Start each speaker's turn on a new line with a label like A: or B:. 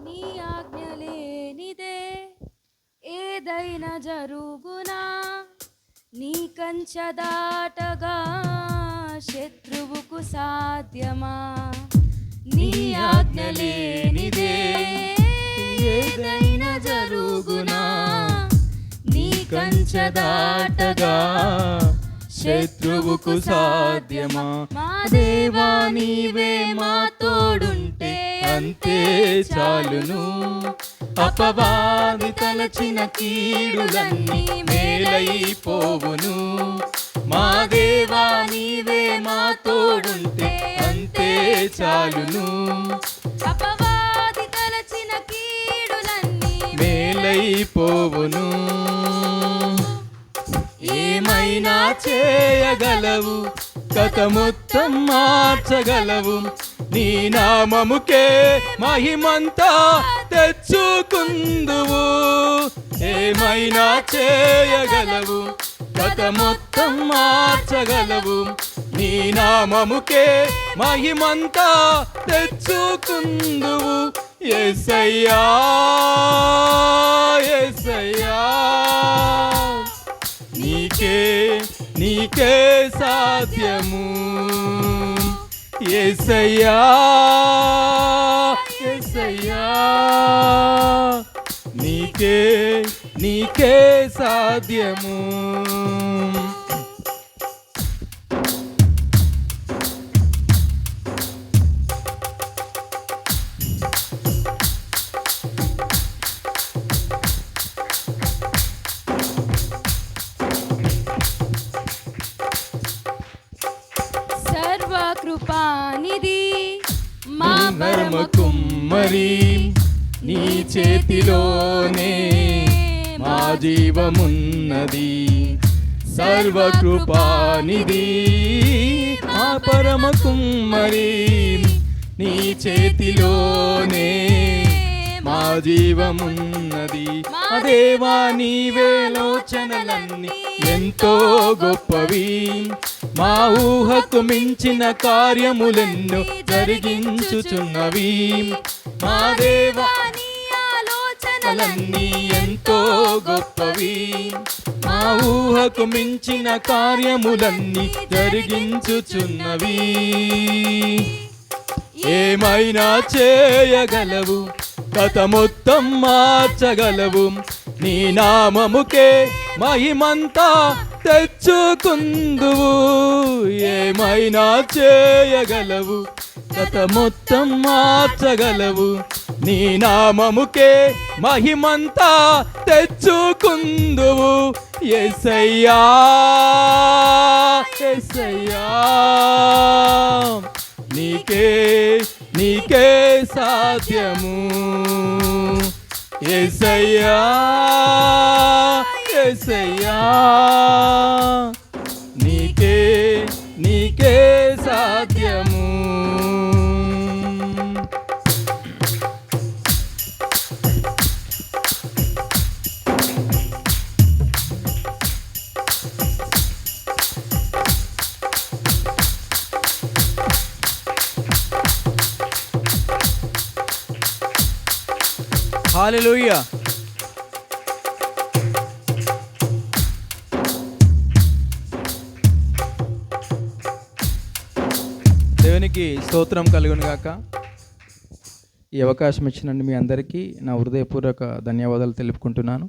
A: నీ ఆజ్ఞ లేనిదే ఏదైనా జరుగునా, నీ కంచె దాటగా శత్రువుకు సాధ్యమా? నీ ఆజ్ఞ లేనిదే ఏదైనా జరుగునా, నీ కంచె దాటగా
B: శత్రువుకు సాధ్యమా?
A: మా దేవా నీవే మా తోడుంటే
B: అంతే చాలును. అపవాది తలచిన కీడులన్నీ మేలైపోవును. మా దేవా నీవే మా తోడుంటే అంతే చాలును.
A: అపవాది తలచిన కీడులన్నీ
B: మేలైపోవును. ఏమైనా చేయగలవు, కథ మొత్తం మార్చగలవు. నీ నామముకే మహిమంతా తెచ్చుకుందువు. ఏమైనా చేయగలవు, కథ మొత్తం మార్చగలవు. నీ నామముకే మహిమంతా తెచ్చుకుందువు. యేసయ్యా యేసయ్యా, నీకే సాధ్యము. యేసయ్యా యేసయ్యా, నీకే సాధ్యము.
A: కృపానిధి మా
B: పరమ కుమ్మరి, నీ చేతిలోనే మా జీవమున్నది. సర్వకృపానిధి మా పరమ కుమ్మరి, నీ చేతిలోనే మా జీవమున్నది. మా దేవా నీవే లోచనలన్నీ ఎంతో గొప్పవి. మా ఊహకు మించిన కార్యములెన్నో జరిగించుచున్నవి. మా దేవా నీ ఆలోచనలన్నీ ఎంతో గొప్పవి. మా ఊహకు మించిన కార్యములన్నీ జరిగించుచున్నవి. ఏమైనా చేయగలవు, కథ మొత్తం మార్చగలవు. నీ నామముకే మహిమంతా తెచ్చుకుందువు. ఏమైనా చేయగలవు, కథ మొత్తం మార్చగలవు. నీ నామముకే మహిమంతా తెచ్చుకుందువు. యేసయ్యా యేసయ్యా, నీకే సాధ్యము. యేసయ్యా యేసయ్యా, నీకే సాధ్యము. హల్లెలూయా. దేవునికి స్తోత్రం కలుగును గాక. ఈ అవకాశం ఇచ్చినందుకు మీ అందరికీ నా హృదయపూర్వక ధన్యవాదాలు తెలుపుకుంటున్నాను.